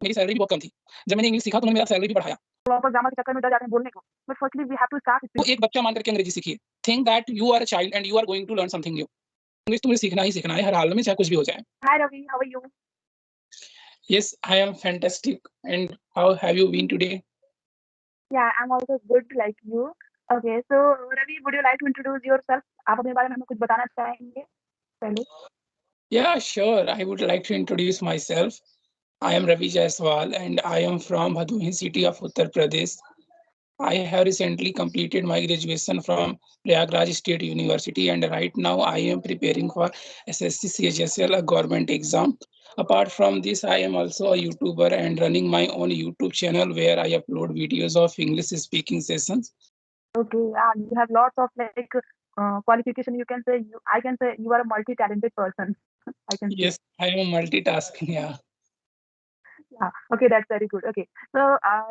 मेरी सैलरी भी बहुत कम थी। जब मैंने इंग्लिश सीखा तो उन्होंने मेरा सैलरी भी बढ़ाया। तो आप ग्रामर के चक्कर में डर जाते हैं बोलने को। But firstly we have to start to speaking. एक बच्चा मान करके अंग्रेजी सीखिए। Think that you are a child and you are going to learn something new. English तो मुझे सीखना ही सीखना है हर हाल में, चाहे कुछ भी हो जाए। Hi Ravi, how are you? Yes, I am fantastic. And how have you been today? Yeah I am also good like you. Okay, so Ravi, would you like to introduce yourself? आप अपने बारे में हमें कुछ बताना चाहेंगे पहले? Yeah, sure. I would like to introduce myself. I am Ravi Jaiswal and I am from Bhadoi city of Uttar Pradesh. I have recently completed my graduation from Prayagraj State University and right now I am preparing for SSC CHSL, a government exam. Apart from this, I am also a YouTuber and running my own YouTube channel where I upload videos of English speaking sessions. Okay, you have lots of like qualification. You can say I can say you are a multi-talented person. I can see. Yes, I am multitasking. Yeah. Okay, that's very good. Okay, तो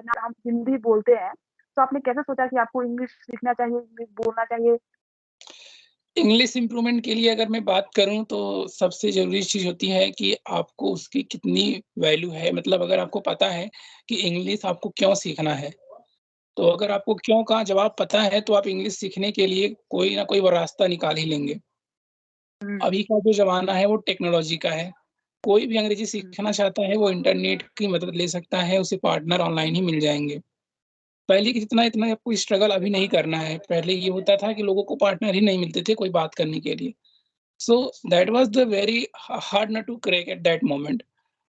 ना हम हिंदी बोलते हैं, तो आपने कैसे सोचा कि आपको इंग्लिश सीखना चाहिए, इंग्लिश बोलना चाहिए? इंग्लिश इम्प्रूवमेंट के लिए अगर मैं बात करूँ तो सबसे ज़रूरी चीज़ होती है कि आपको उसकी कितनी वैल्यू है। मतलब अगर आपको पता है कि इंग्लिश आपको क्यों सीखना है, तो अगर आपको क्यों का जवाब पता है तो आप इंग्लिश सीखने के लिए कोई ना कोई वो रास्ता निकाल ही लेंगे। हुँ, अभी का जो ज़माना है वो टेक्नोलॉजी का है। कोई भी अंग्रेज़ी हुँ, सीखना चाहता है वो इंटरनेट की मदद ले सकता है, उसे पार्टनर ऑनलाइन ही मिल जाएँगे। पहले की जितना इतना आपको स्ट्रगल अभी नहीं करना है। पहले ये होता था कि लोगों को पार्टनर ही नहीं मिलते थे कोई बात करने के लिए। So that was the very hard nut to crack at that moment.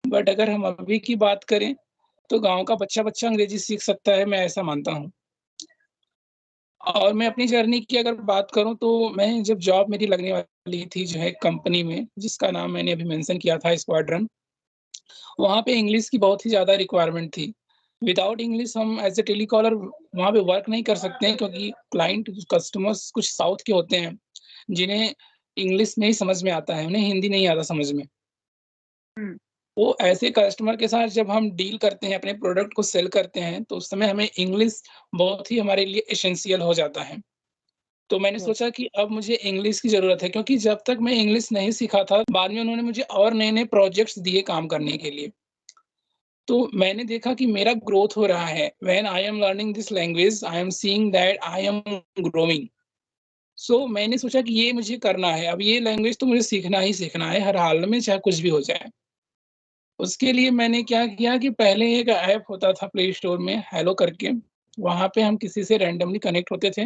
But अगर हम अभी की बात करें, तो गाँव का बच्चा-बच्चा अंग्रेज़ी सीख सकता है, मैं ऐसा मानता हूँ। और मैं अपनी जर्नी की अगर बात करूँ तो मैं जब जॉब मेरी लगने वाली थी जो है कंपनी में, जिसका नाम मैंने अभी मेंशन किया था स्क्वाड्रन, वहाँ पे इंग्लिश की बहुत ही ज़्यादा रिक्वायरमेंट थी। विदाउट इंग्लिश हम एज़ अ टेलीकॉलर वहाँ पे वर्क नहीं कर सकते हैं क्योंकि क्लाइंट कस्टमर्स कुछ साउथ के होते हैं, जिन्हें इंग्लिश नहीं समझ में आता है, उन्हें हिंदी नहीं आता समझ में। हुँ, तो ऐसे कस्टमर के साथ जब हम डील करते हैं, अपने प्रोडक्ट को सेल करते हैं, तो उस समय हमें इंग्लिश बहुत ही हमारे लिए एसेंशियल हो जाता है। तो मैंने यस, सोचा कि अब मुझे इंग्लिश की ज़रूरत है क्योंकि जब तक मैं इंग्लिश नहीं सीखा था, बाद में उन्होंने मुझे और नए-नए प्रोजेक्ट्स दिए काम करने के लिए। तो मैंने देखा कि मेरा ग्रोथ हो रहा है। When I am learning this language, I am seeing that I am growing. So मैंने सोचा कि ये मुझे करना है। अब ये लैंग्वेज तो मुझे सीखना ही सीखना है, हर हाल में, चाहे कुछ भी हो जाए। उसके लिए मैंने क्या किया कि पहले एक ऐप होता था प्ले स्टोर में हेलो करके, वहाँ पे हम किसी से रैंडमली कनेक्ट होते थे।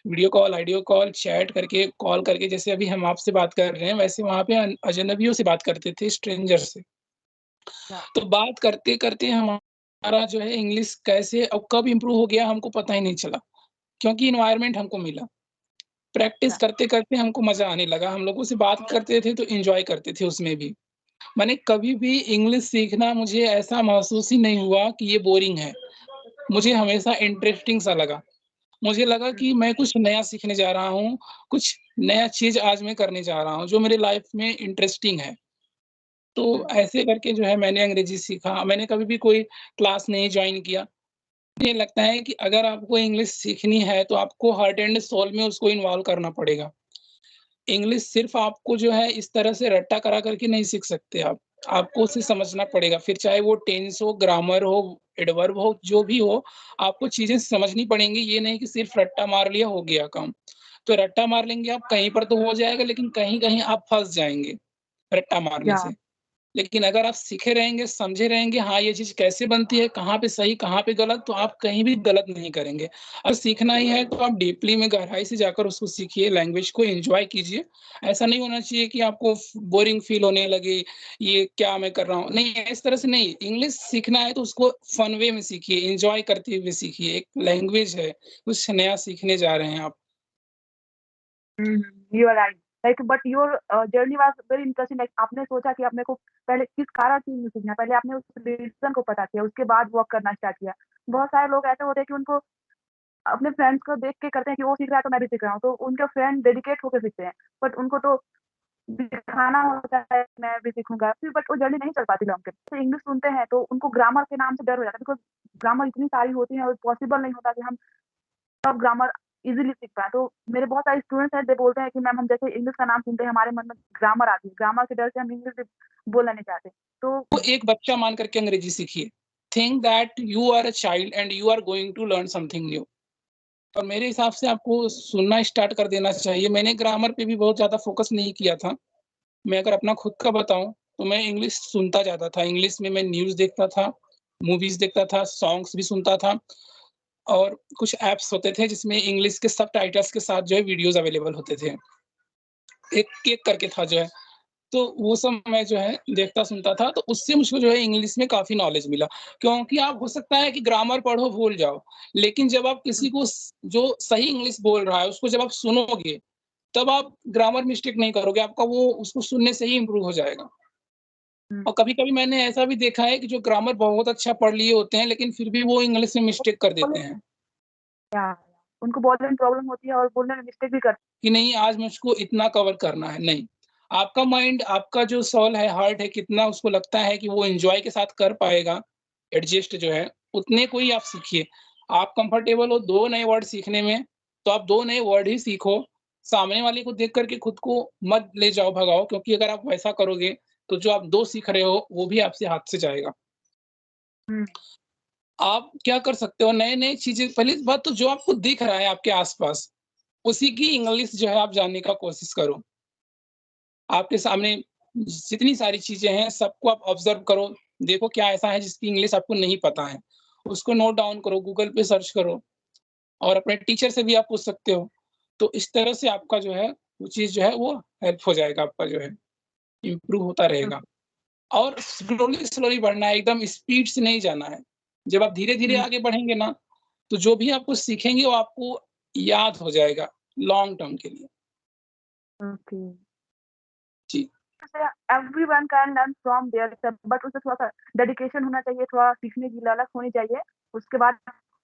Video call, audio call, chat करके, कॉल करके जैसे अभी हम आपसे बात कर रहे हैं, वैसे वहाँ पे अजनबियों से बात करते थे, स्ट्रेंजर से। या, तो बात करते-करते हमारा जो है इंग्लिश कैसे और कब इम्प्रूव हो गया हमको पता ही नहीं चला, क्योंकि एनवायरनमेंट हमको मिला। प्रैक्टिस या, करते-करते हमको मज़ा आने लगा, हम लोगों से बात करते थे तो एन्जॉय करते थे उसमें भी। मैंने कभी भी इंग्लिश सीखना मुझे ऐसा महसूस ही नहीं हुआ कि ये बोरिंग है। मुझे हमेशा इंटरेस्टिंग सा लगा। मुझे लगा हुँ, कि मैं कुछ नया सीखने जा रहा हूँ, कुछ नया चीज़ आज मैं करने जा रहा हूँ, जो मेरे लाइफ़ में इंटरेस्टिंग है। तो हुँ, ऐसे करके जो है मैंने अंग्रेज़ी सीखा। मैंने कभी भी कोई क्लास नहीं जॉइन किया। मुझे लगता है कि अगर आपको इंग्लिश सीखनी है, तो आपको हार्ट एंड सोल में उसको इन्वॉल्व करना पड़ेगा। इंग्लिश सिर्फ़ आपको जो है इस तरह से रट्टा करा करके नहीं सीख सकते आप। आपको उसे समझना पड़ेगा, फिर चाहे वो टेंस हो, ग्रामर हो, एडवर्ब हो, जो भी हो, आपको चीज़ें समझनी पड़ेंगी। ये नहीं कि सिर्फ़ रट्टा मार लिया, हो गया काम। तो रट्टा मार लेंगे आप, कहीं पर तो हो जाएगा, लेकिन कहीं-कहीं आप फँस जाएँगे, रट्टा मारने या, से। लेकिन अगर आप सीखे रहेंगे, समझे रहेंगे, हाँ, ये चीज़ कैसे बनती है, कहाँ पे सही, कहाँ पे गलत, तो आप कहीं भी गलत नहीं करेंगे। और सीखना ही है, तो आप डीपली में गहराई से जाकर उसको सीखिए, लैंग्वेज को एन्जॉय कीजिए। ऐसा नहीं होना चाहिए कि आपको बोरिंग फ़ील होने लगे, ये क्या मैं कर रहा हूँ। नहीं, इस तरह से नहीं, इंग्लिश सीखना है तो उसको फन वे में सीखिए, एन्जॉय करते हुए सीखिए। एक लैंग्वेज है, कुछ नया सीखने जा रहे हैं आप। Hmm, you are right. Like but your journey was very interesting. Like आपने सोचा कि अपने को पहले किस कारण चीज़ में सीखना है, पहले आपने उस रीज़न को पता किया, उसके बाद वर्क करना स्टार्ट किया। बहुत सारे लोग ऐसे होते हैं कि उनको अपने फ्रेंड्स को देख के करते हैं कि वो सीख रहा है तो मैं भी सीख रहा हूँ, तो उनके फ्रेंड डेडिकेट होके सीखते हैं। बट उनको तो दिखाना होता है मैं भी सीखूँगा, फिर बट वो जर्नी नहीं चल पाती लॉन्ग टर्म। तो इंग्लिश सुनते हैं तो उनको ग्रामर के नाम से डर हो जाता है बिकॉज़ ग्रामर इतनी सारी होती है और पॉसिबल नहीं होता कि हम सब ग्रामर इज़िली सीख पाएँ। तो मेरे बहुत सारे स्टूडेंट्स हैं, दे बोलते हैं कि मैम हम जैसे इंग्लिश का नाम सुनते हैं, हमारे मन में ग्रामर आती है। ग्रामर के डर से हम इंग्लिश बोलना नहीं चाहते। तो तो एक बच्चा मान करके अंग्रेजी सीखिए। Think that you are a child and you are going to learn something new. और मेरे हिसाब से आपको सुनना स्टार्ट कर देना चाहिए। मैंने ग्रामर पे भी बहुत ज़्यादा फ़ोकस नहीं किया था। मैं अगर अपना खुद का बताऊँ, तो मैं इंग्लिश सुनता ज़्यादा था। इंग्लिश में मैं न्यूज़ देखता था, मूवीज़ देखता था, सॉन्ग्स भी सुनता था और कुछ ऐप्स होते थे जिसमें इंग्लिश के सबटाइटल्स के साथ जो है वीडियोज़ अवेलेबल होते थे। एक केक करके था जो है, तो वो सब मैं जो है देखता सुनता था, तो उससे मुझको जो है इंग्लिश में काफ़ी नॉलेज मिला। क्योंकि आप हो सकता है कि ग्रामर पढ़ो भूल जाओ, लेकिन जब आप किसी को जो सही इंग्लिश बोल रहा है उसको जब आप सुनोगे, तब आप ग्रामर मिस्टेक नहीं करोगे, आपका वो उसको सुनने से ही इम्प्रूव हो जाएगा। हुँ, और कभी-कभी मैंने ऐसा भी देखा है कि जो ग्रामर बहुत अच्छा पढ़ लिए होते हैं, लेकिन फिर भी वो इंग्लिश में मिस्टेक कर देते हैं, या उनको बोलने में प्रॉब्लम होती है और बोलने में मिस्टेक भी करते कि नहीं आज मुझको इतना कवर करना है, नहीं। आपका माइंड, आपका जो सोल है, हार्ट है, कितना उसको लगता है कि वो एन्जॉय के साथ कर पाएगा, एडजस्ट जो है, उतने को ही आप सीखिए। आप कंफर्टेबल हो 2 नए वर्ड सीखने में, तो आप 2 नए वर्ड ही सीखो। सामने वाले को देख कर के खुद को मत ले जाओ, भगाओ, क्योंकि अगर आप वैसा करोगे, तो जो आप 2 सीख रहे हो, वो भी आपसे हाथ से जाएगा। हुँ, आप क्या कर सकते हो, नए-नए चीज़ें, पहली बात तो जो आपको दिख रहा है आपके आस-पास, उसी की इंग्लिश जो है आप जानने का कोशिश करो। आपके सामने जितनी सारी चीज़ें हैं, सबको आप ऑब्ज़र्व करो, देखो क्या ऐसा है जिसकी इंग्लिश आपको नहीं पता है। उसको नोट डाउन करो, गूगल पे सर्च करो और अपने टीचर से भी आप पूछ सकते हो। तो इस तरह से आपका जो है, वो चीज़ जो है वो हेल्प हो जाएगा, आपका जो है, इम्प्रूव होता रहेगा। ओके। और स्लोली-स्लोली बढ़ना है, एकदम स्पीड से नहीं जाना है। जब आप धीरे-धीरे हुँ, आगे बढ़ेंगे ना, तो जो भी आप कुछ सीखेंगे वो आपको याद हो जाएगा लॉन्ग टर्म के लिए। ओके। जी। जैसे everyone can learn from their self but उसमें थोड़ा-सा डेडिकेशन होना चाहिए, थोड़ा सीखने की ललक होनी चाहिए। उसके बाद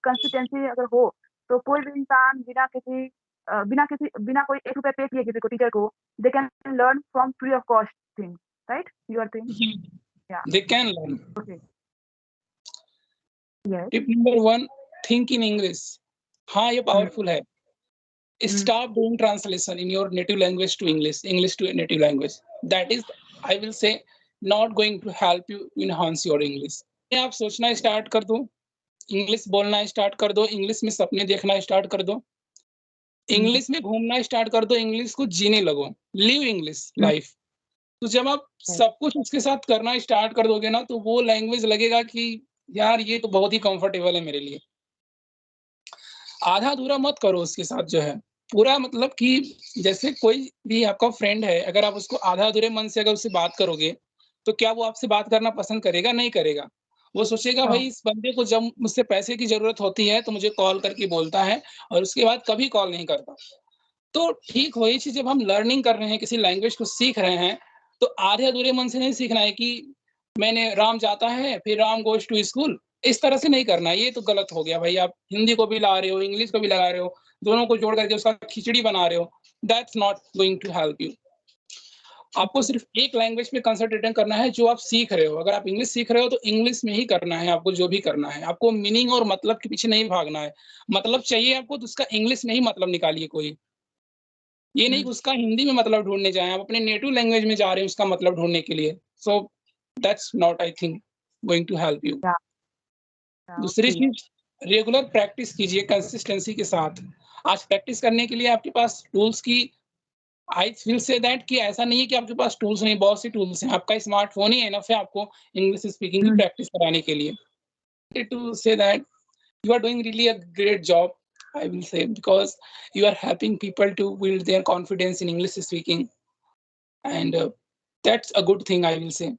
कंसिस्टेंसी अगर हो, तो कोई भी इंसान बिना कोई ₹1 पे किए किसी को टीचर को, they can learn from free of cost things, right? You are saying? जी, yeah, they can learn. Okay, yes. Tip number 1, think in English. हाँ, ये हुँ, पावरफुल है। हुँ, Stop doing translation in your native language to English, English to native language. That is, I will say, not going to help you enhance your English. आप सोचना start कर दो, English बोलना start कर दो, इंग्लिश में सपने देखना स्टार्ट कर दो, हुँ, इंग्लिश में घूमना स्टार्ट कर दो, इंग्लिश को जीने लगो, लिव इंग्लिश हुँ, लाइफ। तो जब आप यस, सब कुछ उसके साथ करना स्टार्ट कर दोगे ना, तो वो लैंग्वेज लगेगा कि यार ये तो बहुत ही कंफर्टेबल है मेरे लिए। आधा-अधूरा मत करो उसके साथ जो है। पूरा मतलब कि जैसे कोई भी आपका फ्रेंड है, अगर आप उसको आधा-अधूरे मन से अगर उससे बात करोगे, तो क्या वो आपसे बात करना पसंद करेगा? नहीं करेगा। वो सोचेगा हाँ, भाई इस बंदे को जब मुझसे पैसे की ज़रूरत होती है, तो मुझे कॉल करके बोलता है और उसके बाद कभी कॉल नहीं करता। तो ठीक वही चीज़ जब हम लर्निंग कर रहे हैं, किसी लैंग्वेज को सीख रहे हैं, तो आधे-अधूरे मन से नहीं सीखना है कि मैंने राम जाता है, फिर राम गोज़ टू स्कूल, इस तरह से नहीं करना है, ये तो गलत हो गया भाई। आप हिंदी को भी ला रहे हो, इंग्लिश को भी लगा रहे हो, दोनों को जोड़ करके उसका खिचड़ी बना रहे हो, that's not going to help you. आपको ओके, सिर्फ़ एक लैंग्वेज पे कंसंट्रेशन करना है जो आप सीख रहे हो। अगर आप इंग्लिश सीख रहे हो, तो इंग्लिश में ही करना है आपको जो भी करना है। आपको मीनिंग और मतलब के पीछे नहीं भागना है। मतलब चाहिए आपको तो उसका इंग्लिश में ही मतलब निकालिए कोई। ये नहीं हुँ, कि उसका हिंदी में मतलब ढूँढने जाएँ, आप अपने नेटिव लैंग्वेज में जा रहे हैं उसका मतलब ढूँढने के लिए। So that's not I think going to help you. Yeah, दूसरी ओके, चीज़, रेगुलर प्रैक्टिस कीजिए कंसिस्टेंसी के साथ। आज प्रैक्टिस करने के लिए आपके पास टूल्स की, आई विल से दैट कि ऐसा नहीं है कि आपके पास टूल्स नहीं, बहुत सी टूल्स हैं। आपका स्मार्टफ़ोन ही इनफ है आपको इंग्लिश स्पीकिंग की हुँ, प्रैक्टिस कराने के लिए। To say that you are doing really a great job, I will say, because you are helping people to build their confidence in English speaking, and that's a good thing, I will say.